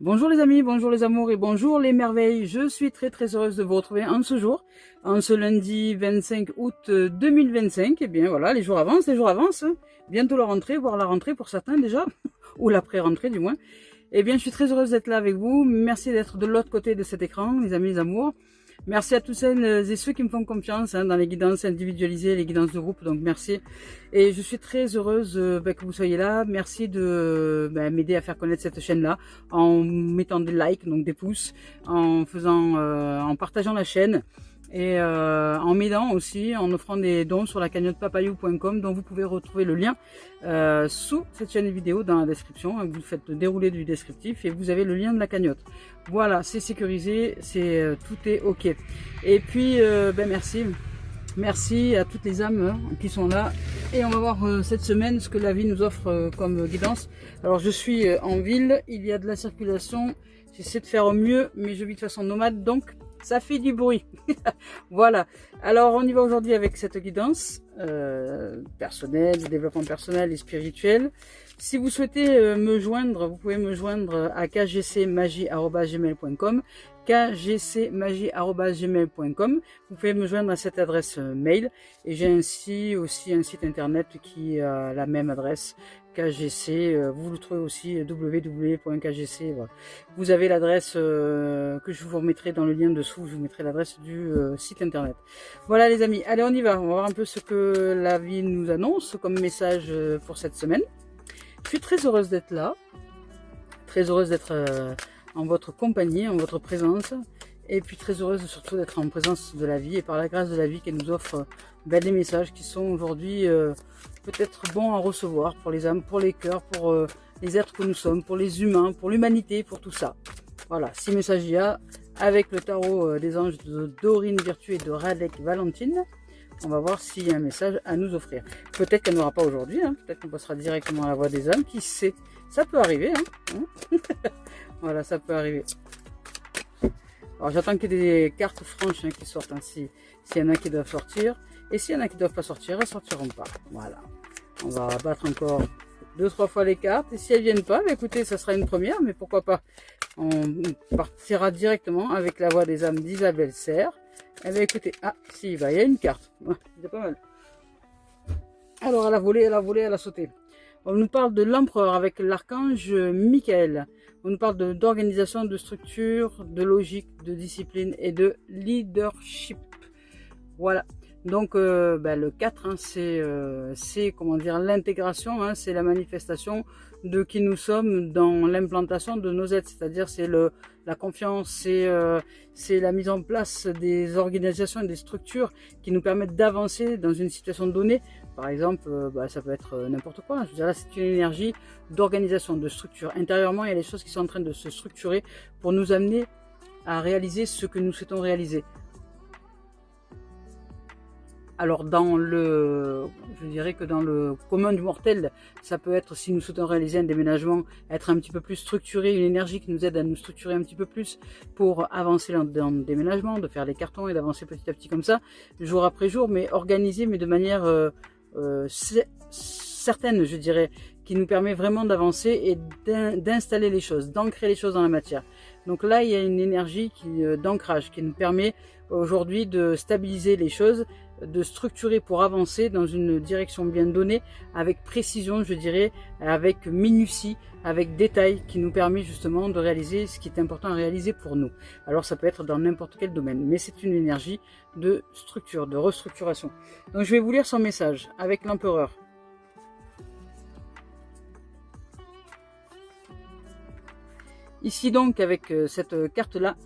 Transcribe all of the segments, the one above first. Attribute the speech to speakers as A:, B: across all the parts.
A: Bonjour les amis, bonjour les amours et bonjour les merveilles. Je suis très heureuse de vous retrouver en ce jour, en ce lundi 25 août 2025. Et bien voilà, les jours avancent. Bientôt la rentrée, voire la rentrée pour certains déjà, ou l'après-rentrée du moins. Et bien je suis très heureuse d'être là avec vous. Merci d'être de l'autre côté de cet écran, les amis, les amours. Merci à tous celles et ceux qui me font confiance dans les guidances individualisées, les guidances de groupe, donc merci. Et je suis très heureuse que vous soyez là. Merci de m'aider à faire connaître cette chaîne-là en mettant des likes, donc des pouces, en partageant la chaîne et en m'aidant aussi, en offrant des dons sur la cagnotte papayou.com dont vous pouvez retrouver le lien sous cette chaîne vidéo dans la description. Vous faites dérouler du descriptif et vous avez le lien de la cagnotte. Voilà, c'est sécurisé, tout est ok. Et puis merci à toutes les âmes qui sont là. Et on va voir cette semaine ce que la vie nous offre comme guidance. Alors je suis en ville, il y a de la circulation, j'essaie de faire au mieux, mais je vis de façon nomade, donc ça fait du bruit. Voilà. Alors on y va aujourd'hui avec cette guidance personnelle, de développement personnel et spirituel. Si vous souhaitez me joindre, vous pouvez me joindre à kgcmagie@gmail.com, kgcmagie@gmail.com. Vous pouvez me joindre à cette adresse mail et j'ai ainsi aussi un site internet qui a la même adresse, KGC, vous le trouvez aussi www.kgc. Voilà. Vous avez l'adresse que je vous remettrai dans le lien dessous, je vous mettrai l'adresse du site internet. Voilà les amis, allez on y va, on va voir un peu ce que la vie nous annonce comme message pour cette semaine. Je suis très heureuse d'être là, très heureuse d'être en votre compagnie, en votre présence, et puis très heureuse surtout d'être en présence de la vie et par la grâce de la vie qu'elle nous offre des messages qui sont aujourd'hui peut-être bons à recevoir pour les âmes, pour les cœurs, pour les êtres que nous sommes, pour les humains, pour l'humanité, pour tout ça. Voilà, 6 messages il y a avec le tarot des anges de Dorine Virtue et de Radek Valentine. On va voir s'il y a un message à nous offrir. Peut-être qu'elle n'aura pas aujourd'hui, hein. Peut-être qu'on passera directement à la voix des âmes, qui sait. Ça peut arriver, hein. Voilà, ça peut arriver. Alors j'attends qu'il y ait des cartes franches qui sortent, hein, s'il y en a qui doivent sortir. Et s'il y en a qui ne doivent pas sortir, elles ne sortiront pas. Voilà. On va battre encore 2-3 fois les cartes. Et si elles ne viennent pas, écoutez, ça sera une première, mais pourquoi pas. On partira directement avec la voix des âmes d'Isabelle Serre. Eh bien écoutez, si, il y a une carte. Ouais, c'est pas mal. Alors elle a volé, elle a sauté. On nous parle de l'empereur avec l'archange Michael. On nous parle d'organisation, de structure, de logique, de discipline et de leadership. Voilà. Donc le 4, hein, c'est comment dire, l'intégration, hein, c'est la manifestation de qui nous sommes dans l'implantation de nos êtres, c'est-à-dire c'est la confiance, c'est la mise en place des organisations et des structures qui nous permettent d'avancer dans une situation donnée. Par exemple, ça peut être n'importe quoi. Je veux dire, là, c'est une énergie d'organisation, de structure. Intérieurement, il y a des choses qui sont en train de se structurer pour nous amener à réaliser ce que nous souhaitons réaliser. Alors je dirais que dans le commun du mortel, ça peut être, si nous souhaitons réaliser un déménagement, être un petit peu plus structuré, une énergie qui nous aide à nous structurer un petit peu plus pour avancer dans le déménagement, de faire les cartons et d'avancer petit à petit comme ça, jour après jour, mais organisé, mais de manière certaine, je dirais, qui nous permet vraiment d'avancer et d'installer les choses, d'ancrer les choses dans la matière. Donc là, il y a une énergie d'ancrage qui nous permet aujourd'hui de stabiliser les choses, de structurer pour avancer dans une direction bien donnée, avec précision, je dirais, avec minutie, avec détail, qui nous permet justement de réaliser ce qui est important à réaliser pour nous. Alors ça peut être dans n'importe quel domaine, mais c'est une énergie de structure, de restructuration. Donc je vais vous lire son message avec l'empereur. Ici donc, avec cette carte-là,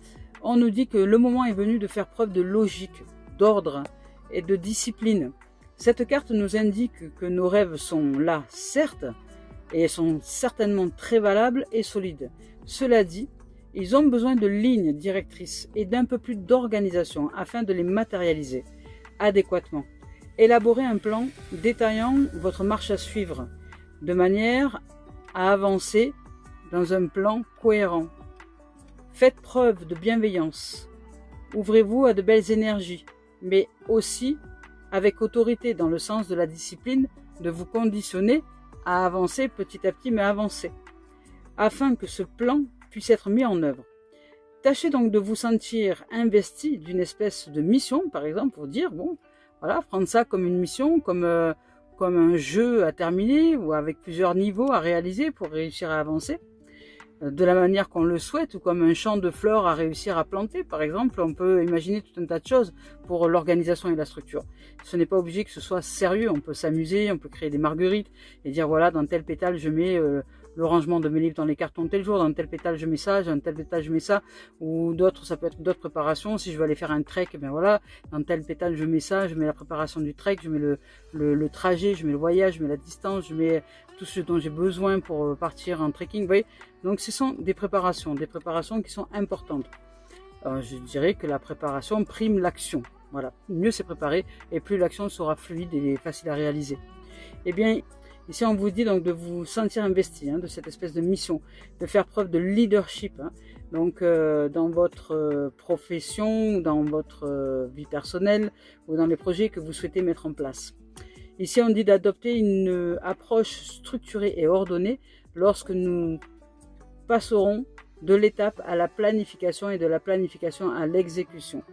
A: on nous dit que le moment est venu de faire preuve de logique, d'ordre et de discipline. Cette carte nous indique que nos rêves sont là, certes, et sont certainement très valables et solides. Cela dit, ils ont besoin de lignes directrices et d'un peu plus d'organisation afin de les matérialiser adéquatement. Élaborez un plan détaillant votre marche à suivre, de manière à avancer dans un plan cohérent. Faites preuve de bienveillance. Ouvrez-vous à de belles énergies, mais aussi avec autorité dans le sens de la discipline, de vous conditionner à avancer petit à petit, mais avancer. Afin que ce plan puisse être mis en œuvre. Tâchez donc de vous sentir investi d'une espèce de mission, par exemple, pour dire, bon, voilà, prendre ça comme une mission, comme un jeu à terminer ou avec plusieurs niveaux à réaliser pour réussir à avancer de la manière qu'on le souhaite, ou comme un champ de fleurs à réussir à planter, par exemple. On peut imaginer tout un tas de choses pour l'organisation et la structure. Ce n'est pas obligé que ce soit sérieux, on peut s'amuser, on peut créer des marguerites et dire voilà, dans tel pétale je mets le rangement de mes livres dans les cartons tel jour, dans tel pétale je mets ça, dans tel pétale je mets ça, ou d'autres, ça peut être d'autres préparations. Si je veux aller faire un trek, ben voilà, dans tel pétale je mets ça, je mets la préparation du trek, je mets le trajet, je mets le voyage, je mets la distance, je mets tout ce dont j'ai besoin pour partir en trekking, vous voyez. Donc ce sont des préparations qui sont importantes. Alors, je dirais que la préparation prime l'action. Voilà, mieux c'est préparé et plus l'action sera fluide et facile à réaliser. Eh bien, ici on vous dit donc de vous sentir investi de cette espèce de mission, de faire preuve de leadership. Donc dans votre profession, dans votre vie personnelle ou dans les projets que vous souhaitez mettre en place. Ici on dit d'adopter une approche structurée et ordonnée lorsque nous passerons de l'étape à la planification et de la planification à l'exécution.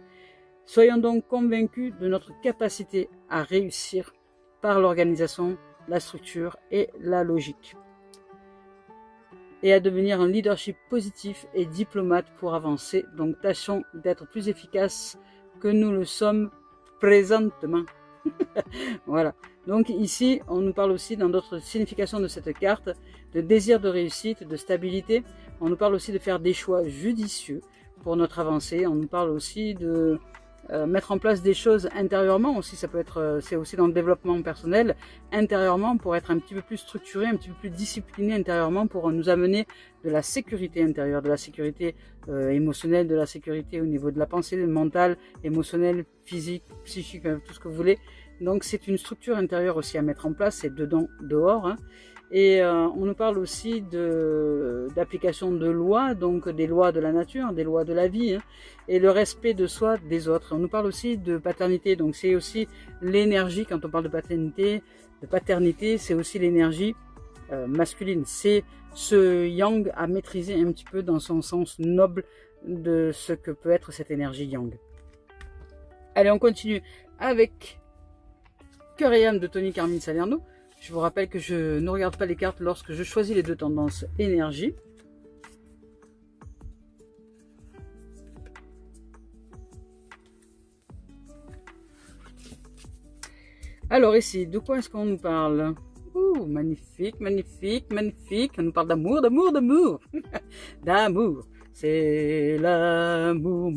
A: Soyons donc convaincus de notre capacité à réussir par l'organisation, la structure et la logique. Et à devenir un leadership positif et diplomate pour avancer. Donc tâchons d'être plus efficaces que nous le sommes présentement. Voilà. Donc ici, on nous parle aussi dans d'autres significations de cette carte, de désir de réussite, de stabilité. On nous parle aussi de faire des choix judicieux pour notre avancée. On nous parle aussi de mettre en place des choses intérieurement aussi. Ça peut être, c'est aussi dans le développement personnel, intérieurement, pour être un petit peu plus structuré, un petit peu plus discipliné intérieurement, pour nous amener de la sécurité intérieure, de la sécurité émotionnelle, de la sécurité au niveau de la pensée mentale, émotionnelle, physique, psychique, tout ce que vous voulez. Donc c'est une structure intérieure aussi à mettre en place, c'est dedans, dehors. Et on nous parle aussi d'application de lois, donc des lois de la nature, des lois de la vie, et le respect de soi, des autres. On nous parle aussi de paternité, donc c'est aussi l'énergie, quand on parle de paternité, c'est aussi l'énergie masculine. C'est ce yang à maîtriser un petit peu dans son sens noble de ce que peut être cette énergie yang. Allez, on continue avec Cœur et âme de Tony Carmine Salerno. Je vous rappelle que je ne regarde pas les cartes lorsque je choisis les deux tendances énergie. Alors ici, de quoi est-ce qu'on nous parle? Ouh, magnifique, magnifique, magnifique. On nous parle d'amour, d'amour, d'amour. D'amour. C'est l'amour,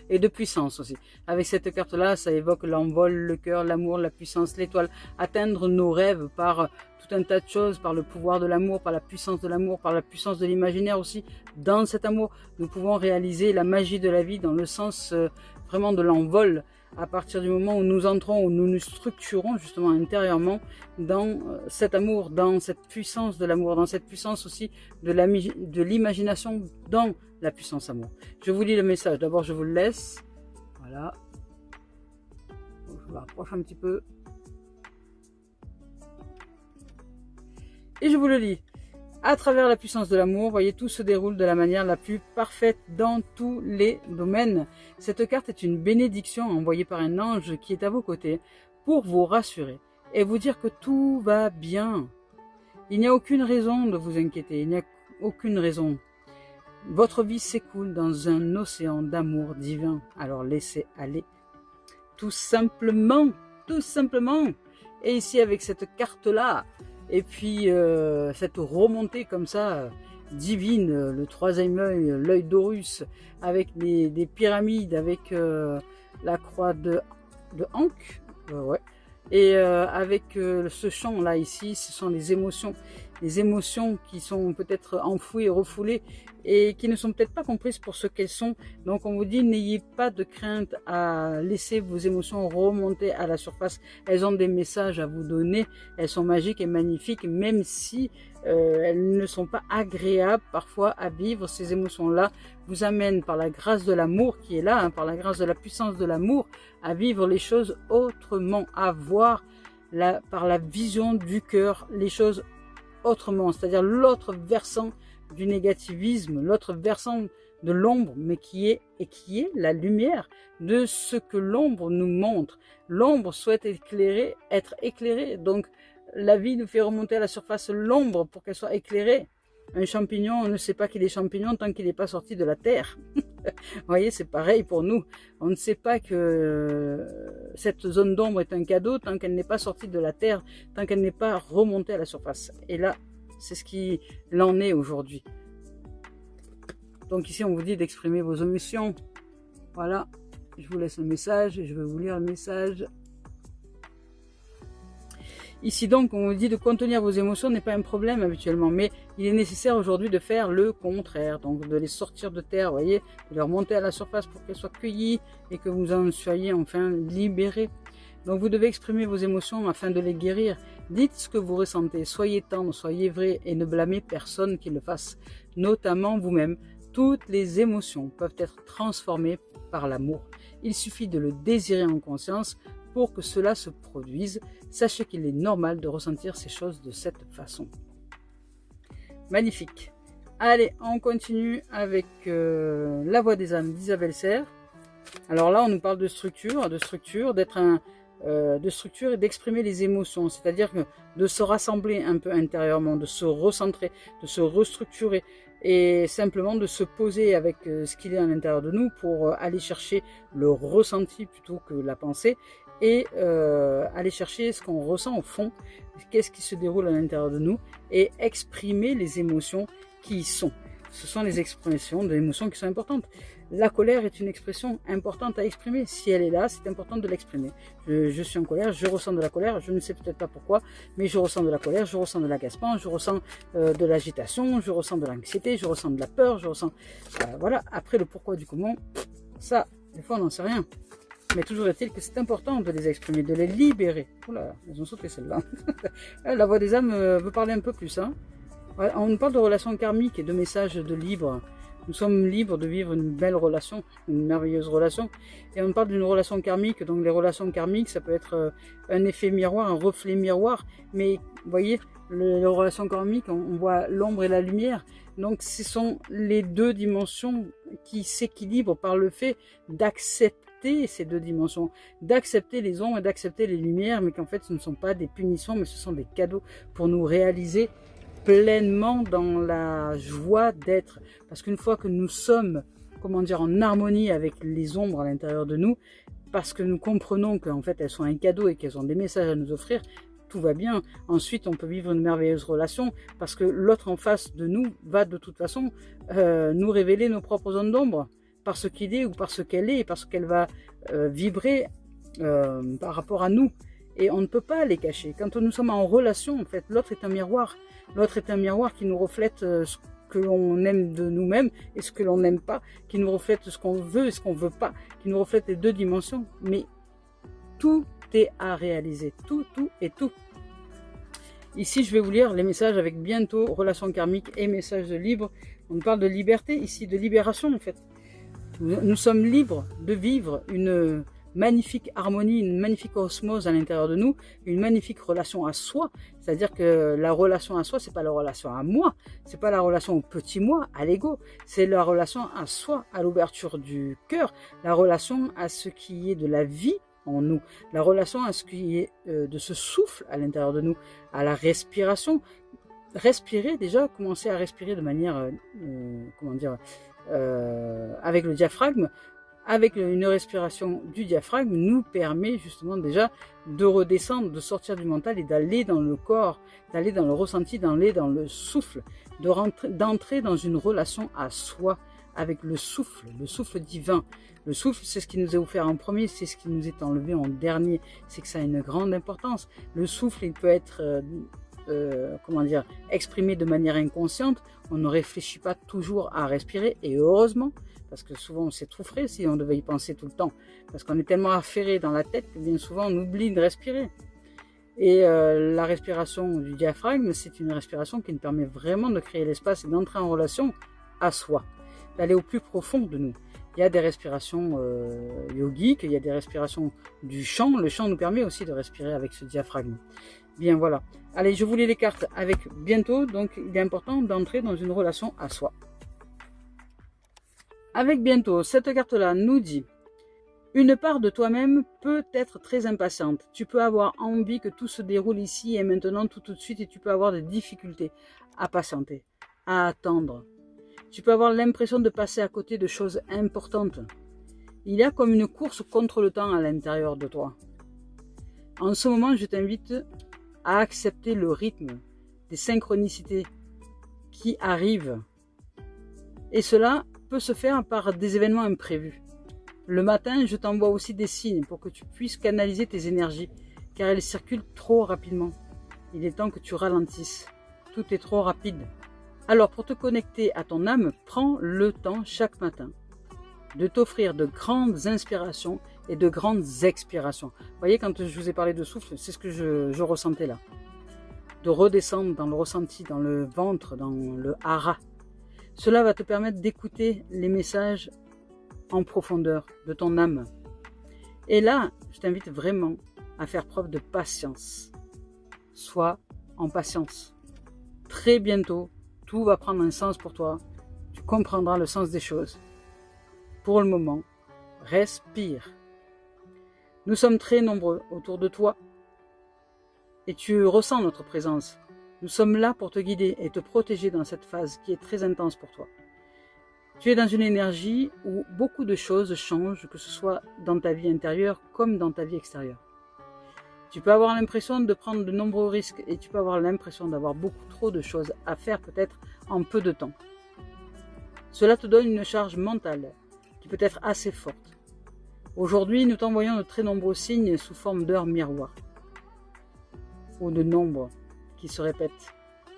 A: et de puissance aussi. Avec cette carte-là, ça évoque l'envol, le cœur, l'amour, la puissance, l'étoile. Atteindre nos rêves par tout un tas de choses, par le pouvoir de l'amour, par la puissance de l'amour, par la puissance de l'imaginaire aussi. Dans cet amour, nous pouvons réaliser la magie de la vie dans le sens vraiment de l'envol. À partir du moment où nous entrons, où nous nous structurons justement intérieurement dans cet amour, dans cette puissance de l'amour, dans cette puissance aussi de l'imagination, dans la puissance amour. Je vous lis le message, d'abord je vous le laisse, voilà, je vous rapproche un petit peu, et je vous le lis. À travers la puissance de l'amour, voyez, tout se déroule de la manière la plus parfaite dans tous les domaines. Cette carte est une bénédiction envoyée par un ange qui est à vos côtés pour vous rassurer et vous dire que tout va bien. Il n'y a aucune raison de vous inquiéter, il n'y a aucune raison. Votre vie s'écoule dans un océan d'amour divin, alors laissez aller. Tout simplement, tout simplement. Et ici avec cette carte-là, et puis cette remontée comme ça, divine, le troisième œil, l'œil d'Horus, avec des pyramides, avec la croix de Ankh, ouais. Et avec ce chant là ici, ce sont les émotions qui sont peut-être enfouies et refoulées et qui ne sont peut-être pas comprises pour ce qu'elles sont. Donc on vous dit, n'ayez pas de crainte à laisser vos émotions remonter à la surface. Elles ont des messages à vous donner, elles sont magiques et magnifiques, même si elles ne sont pas agréables parfois à vivre. Ces émotions-là vous amènent par la grâce de l'amour qui est là, par la grâce de la puissance de l'amour, à vivre les choses autrement, à voir par la vision du cœur les choses autrement, c'est-à-dire l'autre versant du négativisme, l'autre versant de l'ombre, mais qui est la lumière de ce que l'ombre nous montre. L'ombre souhaite être éclairée, donc la vie nous fait remonter à la surface l'ombre pour qu'elle soit éclairée. Un champignon, on ne sait pas qu'il est champignon tant qu'il n'est pas sorti de la terre. Vous voyez, c'est pareil pour nous. On ne sait pas que cette zone d'ombre est un cadeau tant qu'elle n'est pas sortie de la terre, tant qu'elle n'est pas remontée à la surface. Et là, c'est ce qu'il en est aujourd'hui. Donc ici, on vous dit d'exprimer vos émotions. Voilà, je vous laisse le message et je vais vous lire le message. Ici donc, on vous dit de contenir vos émotions n'est pas un problème habituellement, mais il est nécessaire aujourd'hui de faire le contraire, donc de les sortir de terre, vous voyez, de les remonter à la surface pour qu'elles soient cueillies et que vous en soyez enfin libérés. Donc vous devez exprimer vos émotions afin de les guérir. Dites ce que vous ressentez, soyez tendre, soyez vrai et ne blâmez personne qui le fasse, notamment vous-même. Toutes les émotions peuvent être transformées par l'amour. Il suffit de le désirer en conscience pour que cela se produise. Sachez qu'il est normal de ressentir ces choses de cette façon. Magnifique. Allez, on continue avec La Voix des âmes d'Isabelle Serre. Alors là, on nous parle de structure, de structure et d'exprimer les émotions, c'est-à-dire de se rassembler un peu intérieurement, de se recentrer, de se restructurer et simplement de se poser avec ce qu'il est à l'intérieur de nous pour aller chercher le ressenti plutôt que la pensée et aller chercher ce qu'on ressent au fond, qu'est-ce qui se déroule à l'intérieur de nous et exprimer les émotions qui y sont. Ce sont les expressions d'émotions qui sont importantes. La colère est une expression importante à exprimer. Si elle est là, c'est important de l'exprimer. Je suis en colère, je ressens de la colère, je ne sais peut-être pas pourquoi, mais je ressens de la colère, je ressens de l'agacement, je ressens de l'agitation, je ressens de l'anxiété, je ressens de la peur, je ressens... voilà, après le pourquoi du comment, ça, des fois on n'en sait rien. Mais toujours est-il que c'est important de les exprimer, de les libérer. Oula, elles ont sauté celle-là. La voix des âmes veut parler un peu plus, hein. On nous parle de relations karmiques et de messages de libre. Nous sommes libres de vivre une belle relation, une merveilleuse relation. Et on parle d'une relation karmique. Donc les relations karmiques, ça peut être un effet miroir, un reflet miroir. Mais vous voyez, les relations karmiques, on voit l'ombre et la lumière. Donc ce sont les deux dimensions qui s'équilibrent par le fait d'accepter ces deux dimensions, d'accepter les ombres et d'accepter les lumières, mais qu'en fait ce ne sont pas des punitions, mais ce sont des cadeaux pour nous réaliser pleinement dans la joie d'être. Parce qu'une fois que nous sommes, comment dire, en harmonie avec les ombres à l'intérieur de nous, parce que nous comprenons qu'en fait elles sont un cadeau et qu'elles ont des messages à nous offrir, tout va bien. Ensuite, on peut vivre une merveilleuse relation parce que l'autre en face de nous va de toute façon nous révéler nos propres zones d'ombre, parce qu'il est ou parce qu'elle est, parce qu'elle va vibrer par rapport à nous. Et on ne peut pas les cacher. Quand nous sommes en relation, en fait, l'autre est un miroir. L'autre est un miroir qui nous reflète ce que l'on aime de nous-mêmes et ce que l'on n'aime pas, qui nous reflète ce qu'on veut et ce qu'on ne veut pas, qui nous reflète les deux dimensions. Mais tout est à réaliser. Tout et tout. Ici, je vais vous lire les messages avec bientôt relations karmiques et messages de libre. On parle de liberté ici, de libération en fait. Nous sommes libres de vivre une magnifique harmonie, une magnifique osmose à l'intérieur de nous, une magnifique relation à soi. C'est-à-dire que la relation à soi, c'est pas la relation à moi, c'est pas la relation au petit moi, à l'ego, c'est la relation à soi, à l'ouverture du cœur, la relation à ce qui est de la vie en nous, la relation à ce qui est de ce souffle à l'intérieur de nous, à la respiration. Respirer déjà, commencer à respirer de manière, avec le diaphragme. Avec une respiration du diaphragme nous permet justement déjà de redescendre, de sortir du mental et d'aller dans le corps, d'aller dans le ressenti, d'aller dans le souffle, d'entrer dans une relation à soi avec le souffle divin. Le souffle, c'est ce qui nous est offert en premier, c'est ce qui nous est enlevé en dernier. C'est que ça a une grande importance. Le souffle, il peut être exprimé de manière inconsciente. On ne réfléchit pas toujours à respirer et heureusement, parce que souvent c'est trop frais si on devait y penser tout le temps, parce qu'on est tellement affairé dans la tête que bien souvent on oublie de respirer. Et la respiration du diaphragme, c'est une respiration qui nous permet vraiment de créer l'espace et d'entrer en relation à soi, d'aller au plus profond de nous. Il y a des respirations yogiques, il y a des respirations du chant. Le chant nous permet aussi de respirer avec ce diaphragme. Bien, voilà. Allez, je vous lis les cartes avec bientôt. Donc, il est important d'entrer dans une relation à soi. Avec bientôt, cette carte-là nous dit: une part de toi-même peut être très impatiente. Tu peux avoir envie que tout se déroule ici et maintenant, tout de suite, et tu peux avoir des difficultés à patienter, à attendre. Tu peux avoir l'impression de passer à côté de choses importantes. Il y a comme une course contre le temps à l'intérieur de toi. En ce moment, je t'invite à accepter le rythme des synchronicités qui arrivent. Et cela peut se faire par des événements imprévus. Le matin, je t'envoie aussi des signes pour que tu puisses canaliser tes énergies, car elles circulent trop rapidement. Il est temps que tu ralentisses. Tout est trop rapide. Alors, pour te connecter à ton âme, prends le temps chaque matin de t'offrir de grandes inspirations et de grandes expirations. Vous voyez, quand je vous ai parlé de souffle, c'est ce que je ressentais là. De redescendre dans le ressenti, dans le ventre, dans le hara. Cela va te permettre d'écouter les messages en profondeur de ton âme. Et là, je t'invite vraiment à faire preuve de patience. Sois en patience. Très bientôt, tout va prendre un sens pour toi. Tu comprendras le sens des choses. Pour le moment, respire. Nous sommes très nombreux autour de toi et tu ressens notre présence. Nous sommes là pour te guider et te protéger dans cette phase qui est très intense pour toi. Tu es dans une énergie où beaucoup de choses changent, que ce soit dans ta vie intérieure comme dans ta vie extérieure. Tu peux avoir l'impression de prendre de nombreux risques et tu peux avoir l'impression d'avoir beaucoup trop de choses à faire peut-être en peu de temps. Cela te donne une charge mentale qui peut être assez forte. Aujourd'hui, nous t'envoyons de très nombreux signes sous forme d'heures miroirs ou de nombres qui se répètent.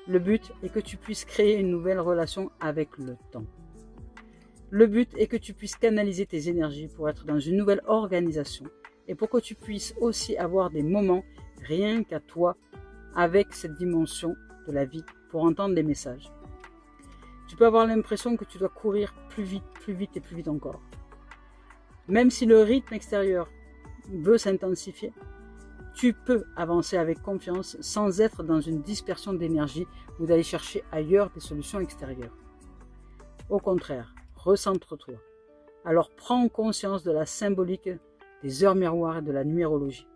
A: Le but est que tu puisses créer une nouvelle relation avec le temps. Le but est que tu puisses canaliser tes énergies pour être dans une nouvelle organisation et pour que tu puisses aussi avoir des moments rien qu'à toi avec cette dimension de la vie pour entendre des messages. Tu peux avoir l'impression que tu dois courir plus vite et plus vite encore. Même si le rythme extérieur veut s'intensifier, tu peux avancer avec confiance sans être dans une dispersion d'énergie ou d'aller chercher ailleurs des solutions extérieures. Au contraire, recentre-toi. Alors prends conscience de la symbolique des heures miroirs et de la numérologie.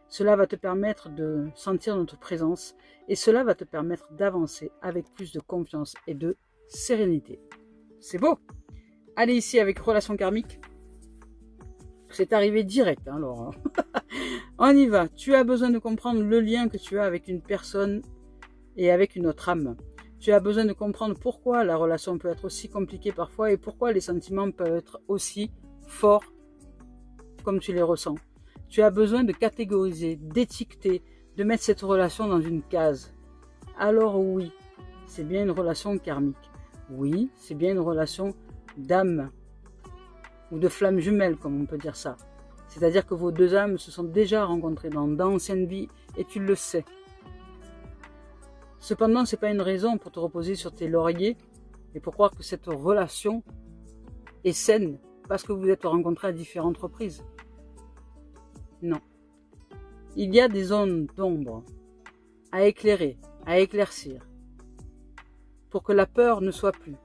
A: Cela va te permettre de sentir notre présence et cela va te permettre d'avancer avec plus de confiance et de sérénité. C'est beau! Allez ici avec relation karmique. C'est arrivé direct, hein, Laurent. On y va. Tu as besoin de comprendre le lien que tu as avec une personne et avec une autre âme. Tu as besoin de comprendre pourquoi la relation peut être aussi compliquée parfois et pourquoi les sentiments peuvent être aussi forts comme tu les ressens. Tu as besoin de catégoriser, d'étiqueter, de mettre cette relation dans une case. Alors oui, c'est bien une relation karmique. Oui, c'est bien une relation d'âme ou de flamme jumelle, comme on peut dire ça. C'est-à-dire que vos deux âmes se sont déjà rencontrées dans d'anciennes vies et tu le sais. Cependant, ce n'est pas une raison pour te reposer sur tes lauriers et pour croire que cette relation est saine parce que vous vous êtes rencontrés à différentes reprises. Non. Il y a des zones d'ombre à éclairer, à éclaircir pour que la peur ne soit plus,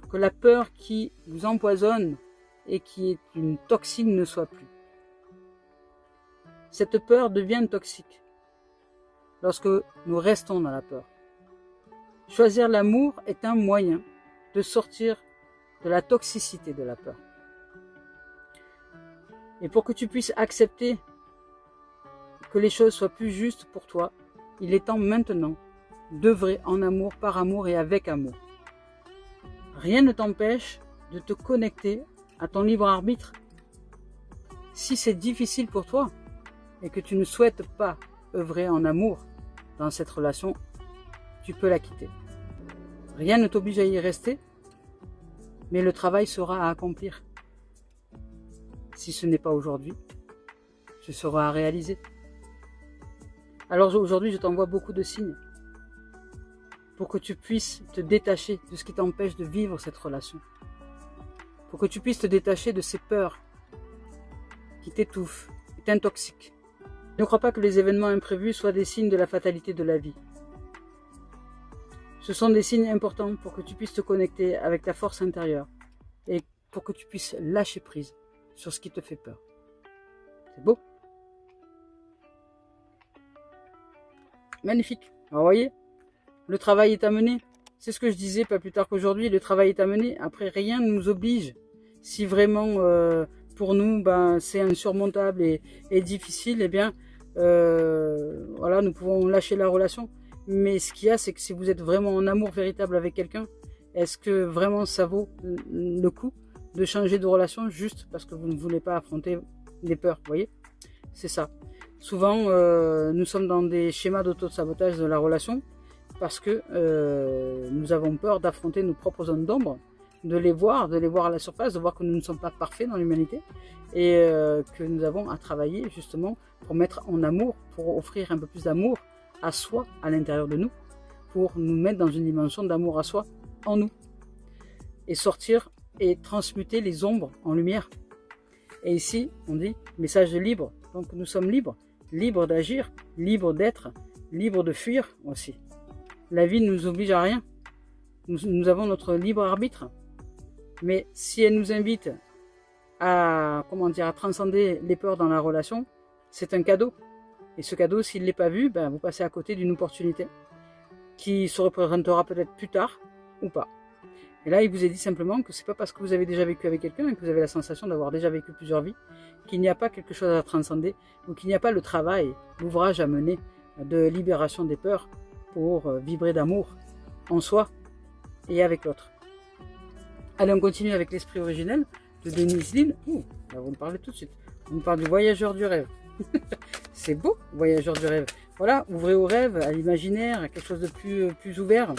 A: pour que la peur qui vous empoisonne et qui est une toxine ne soit plus. Cette peur devient toxique lorsque nous restons dans la peur. Choisir l'amour est un moyen de sortir de la toxicité de la peur. Et pour que tu puisses accepter que les choses soient plus justes pour toi, il est temps maintenant d'œuvrer en amour, par amour et avec amour. Rien ne t'empêche de te connecter à ton libre arbitre. Si c'est difficile pour toi et que tu ne souhaites pas œuvrer en amour dans cette relation, tu peux la quitter. Rien ne t'oblige à y rester, mais le travail sera à accomplir. Si ce n'est pas aujourd'hui, ce sera à réaliser. Alors aujourd'hui, je t'envoie beaucoup de signes pour que tu puisses te détacher de ce qui t'empêche de vivre cette relation. Pour que tu puisses te détacher de ces peurs qui t'étouffent, qui t'intoxiquent. Ne crois pas que les événements imprévus soient des signes de la fatalité de la vie. Ce sont des signes importants pour que tu puisses te connecter avec ta force intérieure et pour que tu puisses lâcher prise sur ce qui te fait peur. C'est beau. Magnifique. Alors, vous voyez, le travail est à mener. C'est ce que je disais pas plus tard qu'aujourd'hui, le travail est à mener. Après, rien ne nous oblige. Si vraiment, pour nous, c'est insurmontable et difficile, eh bien, voilà, nous pouvons lâcher la relation. Mais ce qu'il y a, c'est que si vous êtes vraiment en amour véritable avec quelqu'un, est-ce que vraiment ça vaut le coup de changer de relation juste parce que vous ne voulez pas affronter les peurs, vous voyez? C'est ça. Souvent, nous sommes dans des schémas d'auto-sabotage de la relation parce que nous avons peur d'affronter nos propres zones d'ombre, de les voir à la surface, de voir que nous ne sommes pas parfaits dans l'humanité et que nous avons à travailler justement pour mettre en amour, pour offrir un peu plus d'amour à soi, à l'intérieur de nous, pour nous mettre dans une dimension d'amour à soi en nous et sortir et transmuter les ombres en lumière. Et ici, on dit message libre. Donc nous sommes libres, libres d'agir, libres d'être, libres de fuir aussi. La vie ne nous oblige à rien. Nous avons notre libre arbitre. Mais si elle nous invite à, à transcender les peurs dans la relation, c'est un cadeau. Et ce cadeau, s'il ne l'est pas vu, vous passez à côté d'une opportunité qui se représentera peut-être plus tard ou pas. Et là, il vous est dit simplement que c'est pas parce que vous avez déjà vécu avec quelqu'un et que vous avez la sensation d'avoir déjà vécu plusieurs vies qu'il n'y a pas quelque chose à transcender ou qu'il n'y a pas le travail, l'ouvrage à mener de libération des peurs pour vibrer d'amour en soi et avec l'autre. Allez, on continue avec l'esprit originel de Denise Lille. Ouh, là, vous me parlez tout de suite. On me parle du voyageur du rêve. C'est beau, voyageur du rêve. Voilà, ouvrez au rêve, à l'imaginaire, à quelque chose de plus ouvert.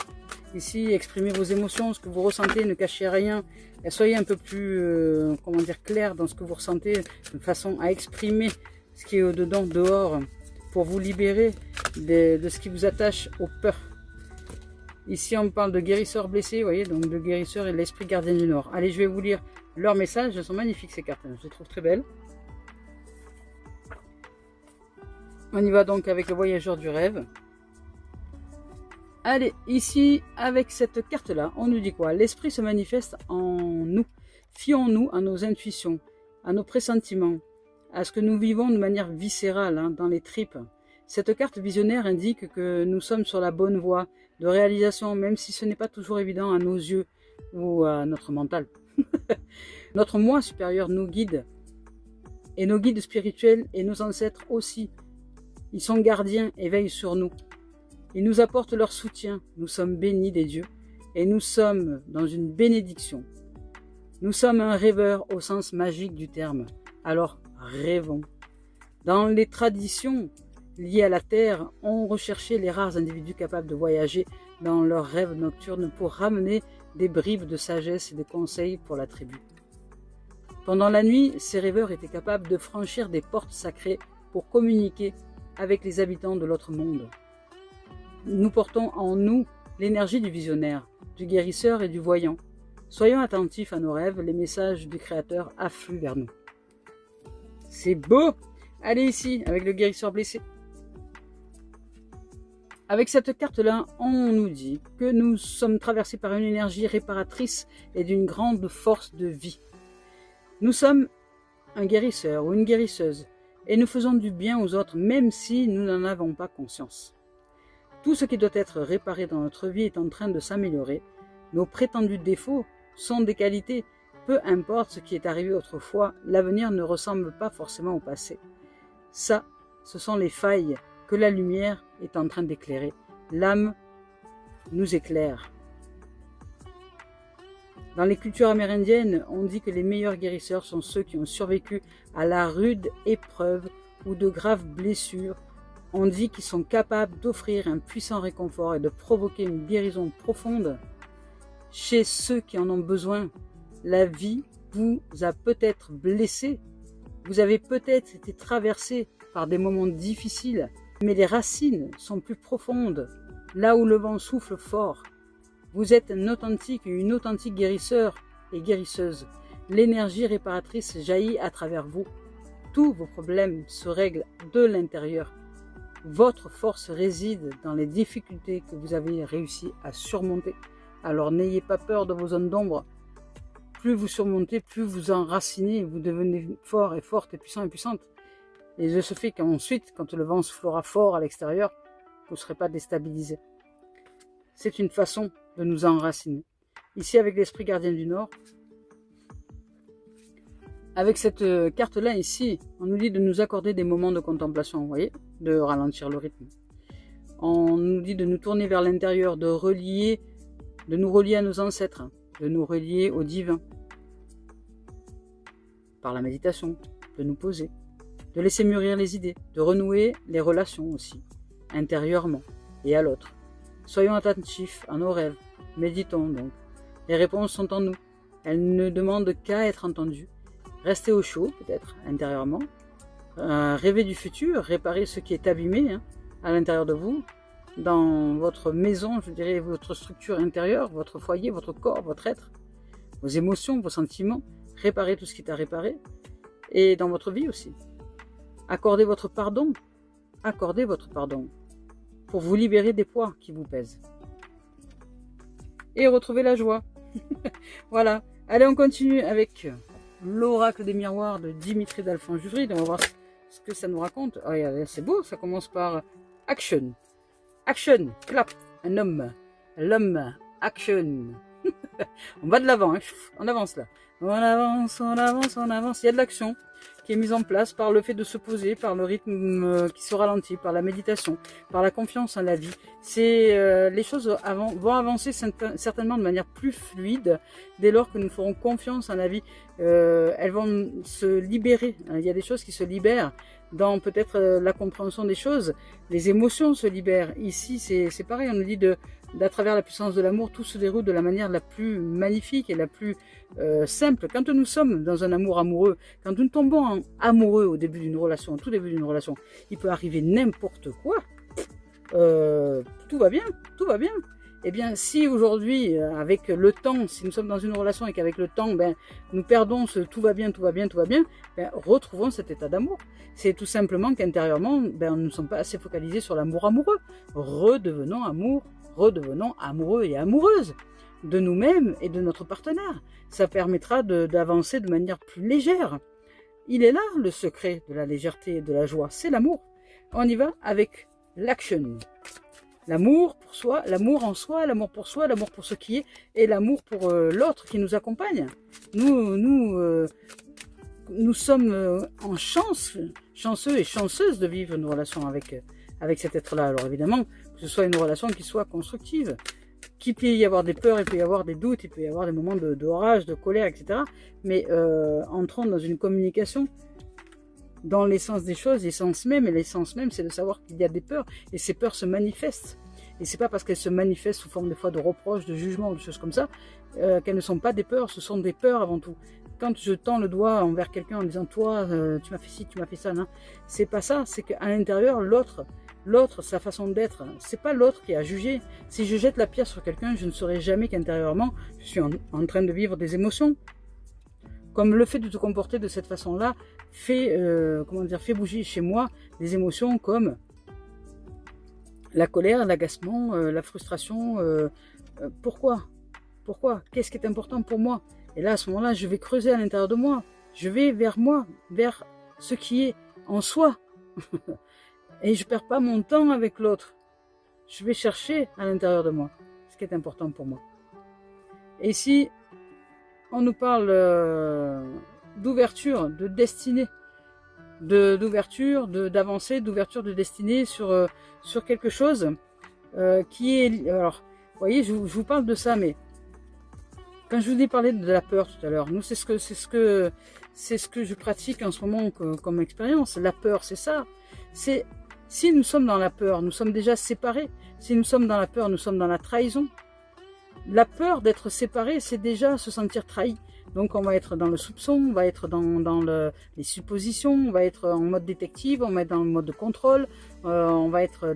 A: Ici, exprimez vos émotions, ce que vous ressentez, ne cachez rien. Et soyez un peu plus, clair dans ce que vous ressentez, de façon à exprimer ce qui est au-dedans, dehors, pour vous libérer de ce qui vous attache aux peurs. Ici, on parle de guérisseurs blessés, vous voyez, donc de guérisseurs et de l'esprit gardien du Nord. Allez, je vais vous lire leurs messages, elles sont magnifiques ces cartes, je les trouve très belles. On y va donc avec le voyageur du rêve. Allez, ici, avec cette carte-là, on nous dit quoi? L'esprit se manifeste en nous. Fions-nous à nos intuitions, à nos pressentiments, à ce que nous vivons de manière viscérale, dans les tripes. Cette carte visionnaire indique que nous sommes sur la bonne voie de réalisation, même si ce n'est pas toujours évident à nos yeux ou à notre mental. Notre moi supérieur nous guide, et nos guides spirituels et nos ancêtres aussi. Ils sont gardiens et veillent sur nous. Ils nous apportent leur soutien. Nous sommes bénis des dieux et nous sommes dans une bénédiction. Nous sommes un rêveur au sens magique du terme. Alors rêvons. Dans les traditions liées à la Terre, on recherchait les rares individus capables de voyager dans leurs rêves nocturnes pour ramener des bribes de sagesse et de conseils pour la tribu. Pendant la nuit, ces rêveurs étaient capables de franchir des portes sacrées pour communiquer avec les habitants de l'autre monde. Nous portons en nous l'énergie du visionnaire, du guérisseur et du voyant. Soyons attentifs à nos rêves, les messages du Créateur affluent vers nous. C'est beau! Allez ici, avec le guérisseur blessé. Avec cette carte-là, on nous dit que nous sommes traversés par une énergie réparatrice et d'une grande force de vie. Nous sommes un guérisseur ou une guérisseuse et nous faisons du bien aux autres même si nous n'en avons pas conscience. Tout ce qui doit être réparé dans notre vie est en train de s'améliorer. Nos prétendus défauts sont des qualités. Peu importe ce qui est arrivé autrefois, l'avenir ne ressemble pas forcément au passé. Ça, ce sont les failles que la lumière est en train d'éclairer. L'âme nous éclaire. Dans les cultures amérindiennes, on dit que les meilleurs guérisseurs sont ceux qui ont survécu à la rude épreuve ou de graves blessures. On dit qu'ils sont capables d'offrir un puissant réconfort et de provoquer une guérison profonde chez ceux qui en ont besoin. La vie vous a peut-être blessé, vous avez peut-être été traversé par des moments difficiles, mais les racines sont plus profondes, là où le vent souffle fort. Vous êtes un authentique et une authentique guérisseur et guérisseuse. L'énergie réparatrice jaillit à travers vous. tous vos problèmes se règlent de l'intérieur. Votre force réside dans les difficultés que vous avez réussi à surmonter. Alors n'ayez pas peur de vos zones d'ombre. Plus vous surmontez, plus vous enracinez, vous devenez fort et forte et puissant et puissante. Et de ce fait qu'ensuite, quand le vent soufflera fort à l'extérieur, vous ne serez pas déstabilisé. C'est une façon de nous enraciner. Ici, avec l'esprit gardien du Nord, avec cette carte-là ici, on nous dit de nous accorder des moments de contemplation, vous voyez, de ralentir le rythme. On nous dit de nous tourner vers l'intérieur, de nous relier à nos ancêtres, de nous relier au divin, par la méditation, de nous poser, de laisser mûrir les idées, de renouer les relations aussi, intérieurement et à l'autre. Soyons attentifs à nos rêves, méditons donc. Les réponses sont en nous, elles ne demandent qu'à être entendues. Restez au chaud, peut-être, intérieurement. Rêvez du futur, réparez ce qui est abîmé à l'intérieur de vous, dans votre maison, je dirais, votre structure intérieure, votre foyer, votre corps, votre être, vos émotions, vos sentiments. Réparez tout ce qui est à réparer. Et dans votre vie aussi. Accordez votre pardon. Accordez votre pardon. Pour vous libérer des poids qui vous pèsent. Et retrouver la joie. Voilà. Allez, on continue avec l'oracle des miroirs de Dimitri d'Alphonse Juvry. On va voir ce que ça nous raconte. Oh, c'est beau, ça commence par action. Action, clap, un homme. L'homme, action. On va de l'avant, on avance là. On avance, on avance, on avance. Il y a de l'action qui est mise en place par le fait de se poser, par le rythme qui se ralentit, par la méditation, par la confiance en la vie. Les choses vont avancer certainement de manière plus fluide dès lors que nous ferons confiance en la vie. Elles vont se libérer. Il y a des choses qui se libèrent dans peut-être la compréhension des choses. Les émotions se libèrent. Ici, c'est pareil. On nous dit d'à travers la puissance de l'amour, tout se déroule de la manière la plus magnifique et la plus simple. Quand nous sommes dans un amour amoureux, quand nous tombons amoureux au début d'une relation, au tout début d'une relation, il peut arriver n'importe quoi. Tout va bien, tout va bien. Eh bien, si aujourd'hui, avec le temps, si nous sommes dans une relation et qu'avec le temps, nous perdons ce tout va bien, tout va bien, tout va bien, retrouvons cet état d'amour. C'est tout simplement qu'intérieurement, nous ne sommes pas assez focalisés sur l'amour amoureux. Redevenons amoureux et amoureuses de nous-mêmes et de notre partenaire. Ça permettra d'avancer de manière plus légère. Il est là le secret de la légèreté et de la joie, c'est l'amour. On y va avec l'action. L'amour pour soi, l'amour en soi, l'amour pour soi, l'amour pour ce qui est, et l'amour pour l'autre qui nous accompagne. Nous sommes en chance, chanceux et chanceuses de vivre une relation avec cet être-là. Alors évidemment, que ce soit une relation qui soit constructive, qu'il peut y avoir des peurs, il peut y avoir des doutes, il peut y avoir des moments d'orage, de colère, etc. Mais entrons dans une communication dans l'essence des choses, l'essence même, et l'essence même, c'est de savoir qu'il y a des peurs, et ces peurs se manifestent. Et c'est pas parce qu'elles se manifestent sous forme des fois de reproches, de jugements, de choses comme ça, qu'elles ne sont pas des peurs, ce sont des peurs avant tout. Quand je tends le doigt envers quelqu'un en disant « toi, tu m'as fait ci, tu m'as fait ça », c'est pas ça, c'est qu'à l'intérieur, l'autre, sa façon d'être, c'est pas l'autre qui a jugé. Si je jette la pierre sur quelqu'un, je ne saurais jamais qu'intérieurement, je suis en train de vivre des émotions. Comme le fait de te comporter de cette façon-là fait bouger chez moi des émotions comme la colère, l'agacement, la frustration. Pourquoi ? Qu'est-ce qui est important pour moi ? Et là, à ce moment-là, je vais creuser à l'intérieur de moi. Je vais vers moi, vers ce qui est en soi. Et je ne perds pas mon temps avec l'autre. Je vais chercher à l'intérieur de moi ce qui est important pour moi. Et ici, on nous parle d'ouverture, de destinée, d'ouverture, d'avancée, d'ouverture de destinée sur quelque chose qui est... Alors, vous voyez, je vous parle de ça, mais quand je vous ai parlé de la peur tout à l'heure, nous, c'est ce que je pratique en ce moment comme expérience. La peur, c'est ça. Si nous sommes dans la peur, nous sommes déjà séparés. Si nous sommes dans la peur, nous sommes dans la trahison. La peur d'être séparé, c'est déjà se sentir trahi. Donc on va être dans le soupçon, on va être dans les suppositions, on va être en mode détective, on va être dans le mode de contrôle, on va être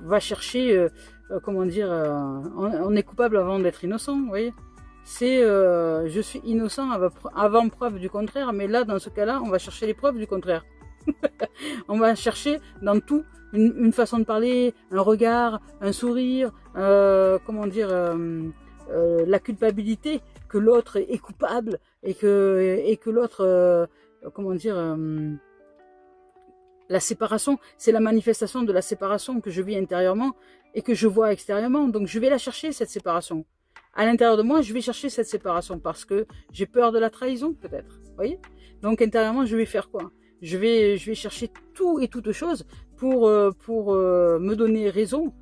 A: va chercher, on est coupable avant d'être innocent, vous voyez. c'est je suis innocent avant preuve du contraire, mais là, dans ce cas-là, on va chercher les preuves du contraire. On va chercher dans tout une façon de parler, un regard, un sourire, comment dire, la culpabilité que l'autre est coupable et que l'autre, comment dire, la séparation, c'est la manifestation de la séparation que je vis intérieurement et que je vois extérieurement. Donc je vais la chercher, cette séparation. À l'intérieur de moi, je vais chercher cette séparation parce que j'ai peur de la trahison, peut-être. Vous voyez? Donc intérieurement, je vais faire quoi? Je vais chercher tout et toute chose pour me donner raison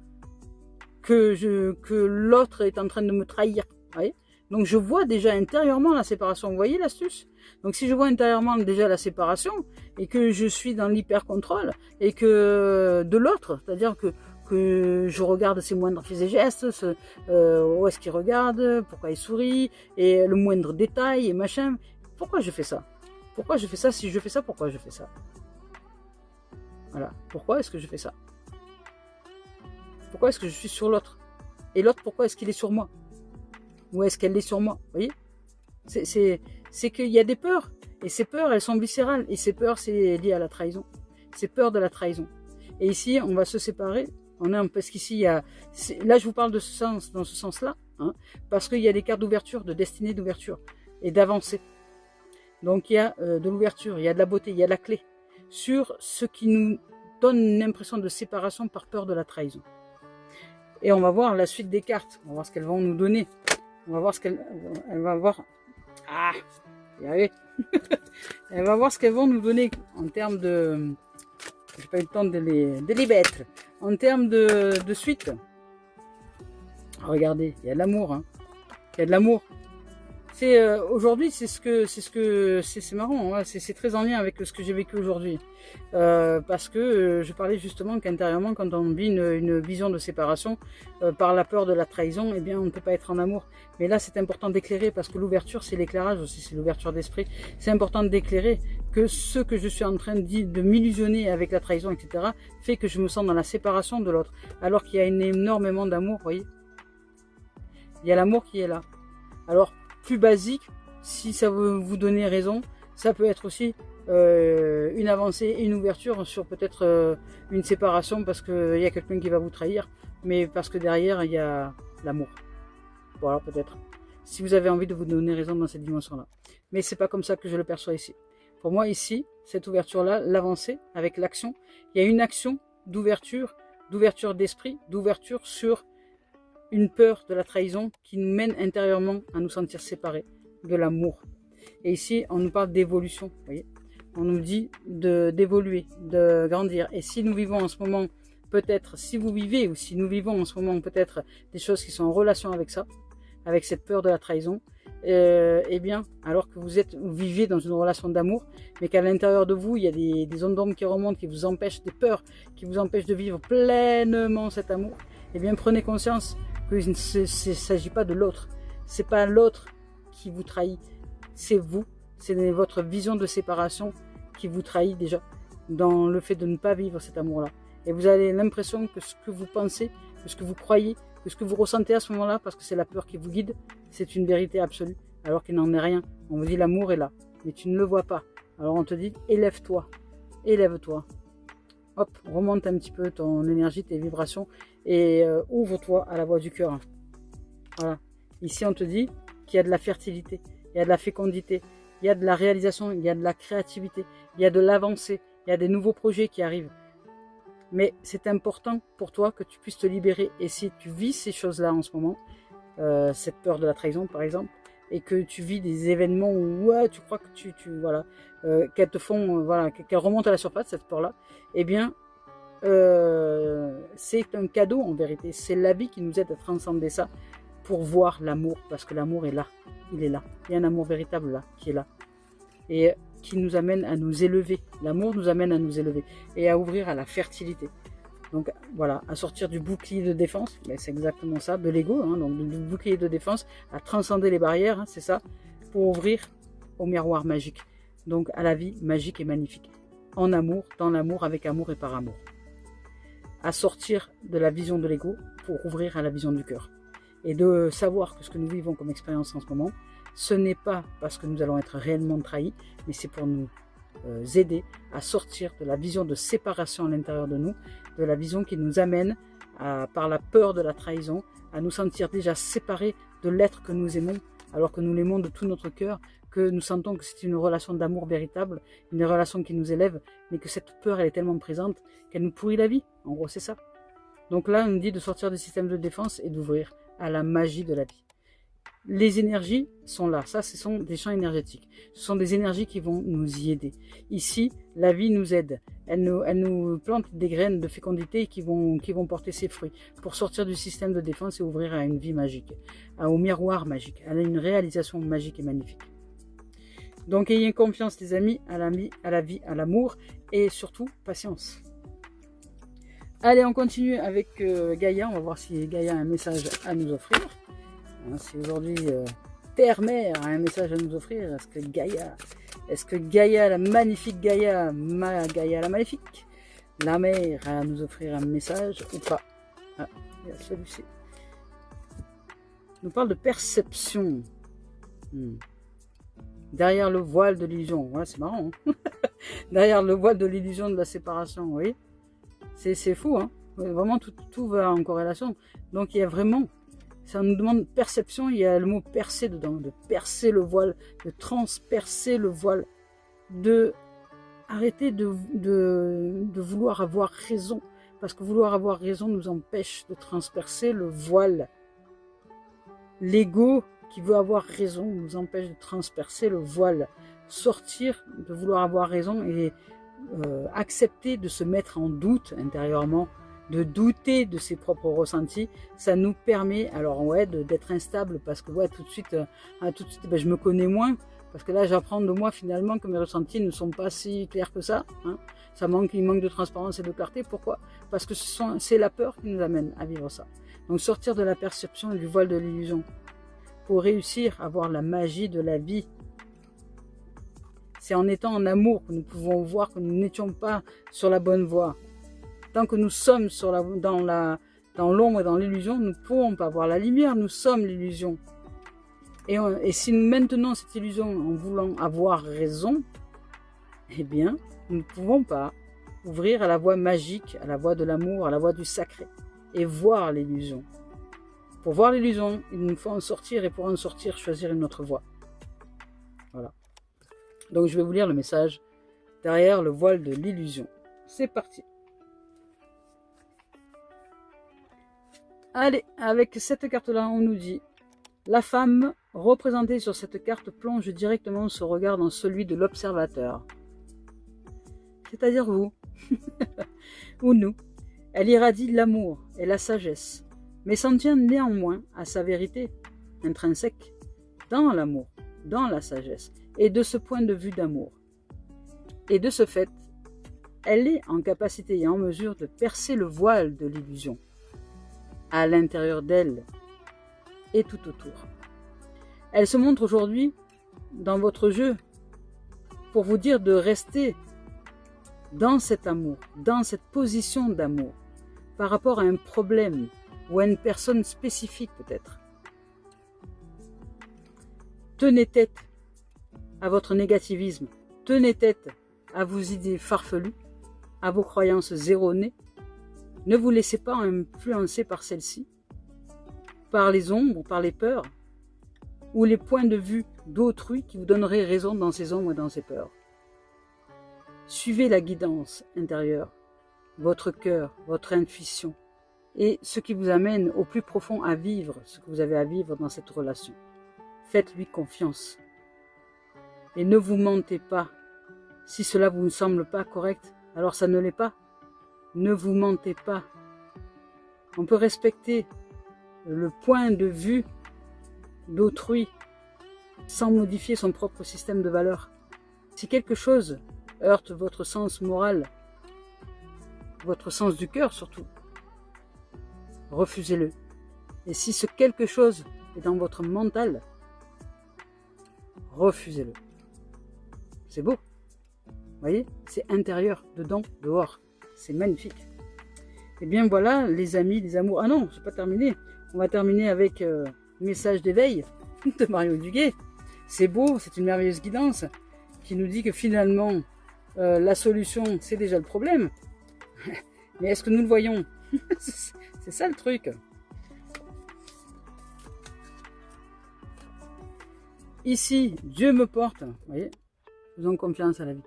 A: que l'autre est en train de me trahir. Vous voyez? Donc je vois déjà intérieurement la séparation. Vous voyez l'astuce? Donc si je vois intérieurement déjà la séparation et que je suis dans l'hyper-contrôle et que de l'autre, c'est-à-dire que je regarde ses moindres faits et gestes, où est-ce qu'il regarde, pourquoi il sourit, et le moindre détail et machin. Pourquoi je fais ça? Pourquoi je fais ça? Si je fais ça, pourquoi je fais ça? Voilà. Pourquoi est-ce que je fais ça? Pourquoi est-ce que je suis sur l'autre? Et l'autre, pourquoi est-ce qu'il est sur moi? Ou est-ce qu'elle est sur moi? Vous voyez? C'est qu'il y a des peurs. Et ces peurs, elles sont viscérales. Et ces peurs, c'est lié à la trahison. C'est peur de la trahison. Et ici, on va se séparer. Parce qu'ici, il y a... Là, je vous parle de ce sens, dans ce sens-là. Hein, parce qu'il y a des cartes d'ouverture, de destinée d'ouverture. Et d'avancée. Donc, il y a de l'ouverture, il y a de la beauté, il y a de la clé. Sur ce qui nous donne une impression de séparation par peur de la trahison. Et on va voir la suite des cartes. On va voir ce qu'elles vont nous donner. On va voir ce qu'elle va voir. Ah, y arriver. Elle va voir ce qu'elles vont nous donner en termes de. J'ai pas eu le temps de les mettre. En termes de suite. Regardez, il y a de l'amour. Hein. Il y a de l'amour. Aujourd'hui, c'est marrant. Hein. C'est très en lien avec ce que j'ai vécu aujourd'hui. Parce que je parlais justement qu'intérieurement, quand on vit une vision de séparation par la peur de la trahison, eh bien, on ne peut pas être en amour. Mais là, c'est important d'éclairer parce que l'ouverture, c'est l'éclairage aussi, c'est l'ouverture d'esprit. C'est important d'éclairer que ce que je suis en train de m'illusionner avec la trahison, etc., fait que je me sens dans la séparation de l'autre, alors qu'il y a énormément d'amour, vous voyez. Il y a l'amour qui est là. Alors, plus basique, si ça veut vous donner raison, ça peut être aussi une avancée et une ouverture sur peut-être une séparation parce qu'il y a quelqu'un qui va vous trahir, mais parce que derrière il y a l'amour. Voilà, peut-être. Si vous avez envie de vous donner raison dans cette dimension-là. Mais c'est pas comme ça que je le perçois ici. Pour moi, ici, cette ouverture-là, l'avancée avec l'action, il y a une action d'ouverture d'esprit, d'ouverture sur une peur de la trahison qui nous mène intérieurement à nous sentir séparés de l'amour. Et ici, on nous parle d'évolution, vous voyez. On nous dit d'évoluer, de grandir. Et si nous vivons en ce moment, peut-être, si vous vivez ou si nous vivons en ce moment peut-être des choses qui sont en relation avec ça, avec cette peur de la trahison, eh bien, alors que vous vivez dans une relation d'amour, mais qu'à l'intérieur de vous, il y a des ondes d'ombre qui remontent, qui vous empêchent, des peurs, qui vous empêchent de vivre pleinement cet amour, eh bien, prenez conscience qu'il ne s'agit pas de l'autre. C'est pas l'autre qui vous trahit, c'est vous, c'est votre vision de séparation qui vous trahit déjà dans le fait de ne pas vivre cet amour-là. Et vous avez l'impression que ce que vous pensez, que ce que vous croyez, que ce que vous ressentez à ce moment-là, parce que c'est la peur qui vous guide, c'est une vérité absolue, alors qu'il n'en est rien. On vous dit l'amour est là, mais tu ne le vois pas. Alors on te dit élève-toi, élève-toi. Hop, remonte un petit peu ton énergie, tes vibrations, et ouvre-toi à la voix du cœur. Voilà. Ici on te dit qu'il y a de la fertilité, il y a de la fécondité, il y a de la réalisation, il y a de la créativité, il y a de l'avancée, il y a des nouveaux projets qui arrivent. Mais c'est important pour toi que tu puisses te libérer. Et si tu vis ces choses-là en ce moment, cette peur de la trahison par exemple, et que tu vis des événements où ouais, tu crois que voilà, qu'elles te font, voilà, qu'elles remontent à la surface, cette peur-là, eh bien, c'est un cadeau en vérité. C'est la vie qui nous aide à transcender ça pour voir l'amour, parce que l'amour est là, il est là. Il y a un amour véritable là, qui est là. Et qui nous amène à nous élever. L'amour nous amène à nous élever et à ouvrir à la fertilité. Donc voilà, à sortir du bouclier de défense, ben, c'est exactement ça, de l'ego, hein, donc du bouclier de défense, à transcender les barrières, hein, c'est ça, pour ouvrir au miroir magique. Donc à la vie magique et magnifique. En amour, dans l'amour, avec amour et par amour. À sortir de la vision de l'ego pour ouvrir à la vision du cœur. et de savoir que ce que nous vivons comme expérience en ce moment, ce n'est pas parce que nous allons être réellement trahis, mais c'est pour nous aider à sortir de la vision de séparation à l'intérieur de nous, de la vision qui nous amène, par la peur de la trahison, à nous sentir déjà séparés de l'être que nous aimons, alors que nous l'aimons de tout notre cœur, que nous sentons que c'est une relation d'amour véritable, une relation qui nous élève, mais que cette peur, elle est tellement présente qu'elle nous pourrit la vie. En gros, c'est ça. Donc là, on nous dit de sortir du système de défense et d'ouvrir à la magie de la vie. Les énergies sont là. Ça, ce sont des champs énergétiques. Ce sont des énergies qui vont nous y aider. Ici, la vie nous aide. Elle nous plante des graines de fécondité qui vont porter ses fruits pour sortir du système de défense et ouvrir à une vie magique, au miroir magique, à une réalisation magique et magnifique. Donc, ayez confiance, les amis, à la vie, à l'amour et surtout, patience. Allez, on continue avec Gaïa. On va voir si Gaïa a un message à nous offrir. Si aujourd'hui Terre-Mère a un message à nous offrir, est-ce que Gaïa, la magnifique Gaïa, Gaïa la maléfique, la mère, a à nous offrir un message ou pas? Ah, il y a celui-ci. Nous parle de perception. Derrière le voile de l'illusion. Ouais, c'est marrant. Hein. Derrière le voile de l'illusion de la séparation, vous voyez? C'est fou, hein. Vraiment, tout va en corrélation. Donc, il y a vraiment... Ça nous demande perception, il y a le mot percer dedans, de percer le voile, de transpercer le voile, de arrêter de vouloir avoir raison, parce que vouloir avoir raison nous empêche de transpercer le voile. L'ego qui veut avoir raison nous empêche de transpercer le voile. Sortir de vouloir avoir raison et accepter de se mettre en doute intérieurement, de douter de ses propres ressentis, ça nous permet, alors ouais, d'être instable, parce que ouais, tout de suite je me connais moins, parce que là j'apprends de moi finalement que mes ressentis ne sont pas si clairs que ça, hein. Il manque de transparence et de clarté. Pourquoi? Parce que c'est la peur qui nous amène à vivre ça. Donc sortir de la perception et du voile de l'illusion, pour réussir à voir la magie de la vie. C'est en étant en amour que nous pouvons voir que nous n'étions pas sur la bonne voie. Tant que nous sommes dans l'ombre et dans l'illusion, nous ne pouvons pas voir la lumière, nous sommes l'illusion. Et si nous maintenons cette illusion en voulant avoir raison, eh bien, nous ne pouvons pas ouvrir à la voie magique, à la voie de l'amour, à la voie du sacré, et voir l'illusion. Pour voir l'illusion, il nous faut en sortir, et pour en sortir, choisir une autre voie. Voilà. Donc je vais vous lire le message derrière le voile de l'illusion. C'est parti. Allez, avec cette carte-là, on nous dit « La femme représentée sur cette carte plonge directement son regard dans celui de l'observateur. » C'est-à-dire vous, ou nous. Elle irradie l'amour et la sagesse, mais s'en tient néanmoins à sa vérité intrinsèque, dans l'amour, dans la sagesse, et de ce point de vue d'amour. Et de ce fait, elle est en capacité et en mesure de percer le voile de l'illusion, à l'intérieur d'elle et tout autour. Elle se montre aujourd'hui dans votre jeu pour vous dire de rester dans cet amour, dans cette position d'amour, par rapport à un problème ou à une personne spécifique peut-être. Tenez tête à votre négativisme, tenez tête à vos idées farfelues, à vos croyances erronées. Ne vous laissez pas influencer par celles-ci, par les ombres, par les peurs, ou les points de vue d'autrui qui vous donneraient raison dans ces ombres et dans ces peurs. Suivez la guidance intérieure, votre cœur, votre intuition, et ce qui vous amène au plus profond à vivre ce que vous avez à vivre dans cette relation. Faites-lui confiance. Et ne vous mentez pas. Si cela vous semble pas correct, alors ça ne l'est pas. Ne vous mentez pas. On peut respecter le point de vue d'autrui sans modifier son propre système de valeurs. Si quelque chose heurte votre sens moral, votre sens du cœur surtout, refusez-le. Et si ce quelque chose est dans votre mental, refusez-le. C'est beau. Vous voyez, c'est intérieur, dedans, dehors. C'est magnifique. Et bien voilà, les amis, les amours. Ah non, c'est pas terminé. on va terminer avec message d'éveil de Mario Duguay. C'est beau, c'est une merveilleuse guidance qui nous dit que finalement, la solution, c'est déjà le problème. Mais est-ce que nous le voyons? C'est ça le truc. Ici, Dieu me porte. Vous voyez, faisons confiance à la vie.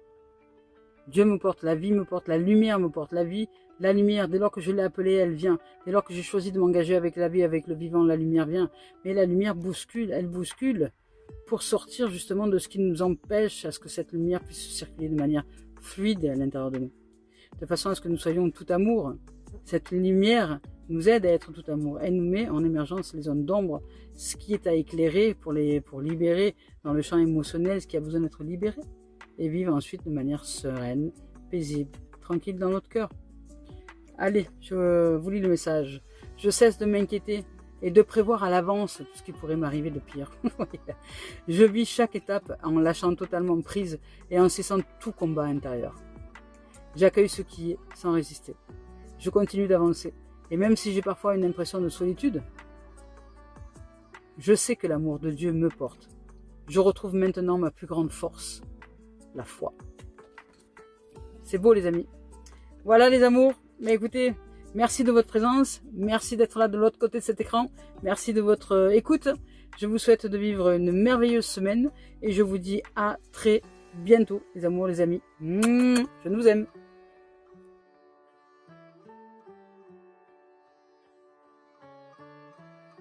A: Dieu me porte, la vie me porte, la lumière me porte, la vie, la lumière, dès lors que je l'ai appelée, elle vient. Dès lors que j'ai choisi de m'engager avec la vie, avec le vivant, la lumière vient. Mais la lumière bouscule, elle bouscule pour sortir justement de ce qui nous empêche à ce que cette lumière puisse circuler de manière fluide à l'intérieur de nous. De façon à ce que nous soyons tout amour. Cette lumière nous aide à être tout amour. Elle nous met en émergence les zones d'ombre, ce qui est à éclairer pour libérer dans le champ émotionnel ce qui a besoin d'être libéré. Et vivre ensuite de manière sereine, paisible, tranquille dans notre cœur. Allez, je vous lis le message. Je cesse de m'inquiéter et de prévoir à l'avance tout ce qui pourrait m'arriver de pire. Je vis chaque étape en lâchant totalement prise et en cessant tout combat intérieur. J'accueille ce qui est sans résister. Je continue d'avancer. Et même si j'ai parfois une impression de solitude, je sais que l'amour de Dieu me porte. Je retrouve maintenant ma plus grande force. La foi. C'est beau les amis. Voilà les amours. Mais écoutez, merci de votre présence. Merci d'être là de l'autre côté de cet écran. Merci de votre écoute. Je vous souhaite de vivre une merveilleuse semaine. Et je vous dis à très bientôt les amours, les amis. Je vous aime.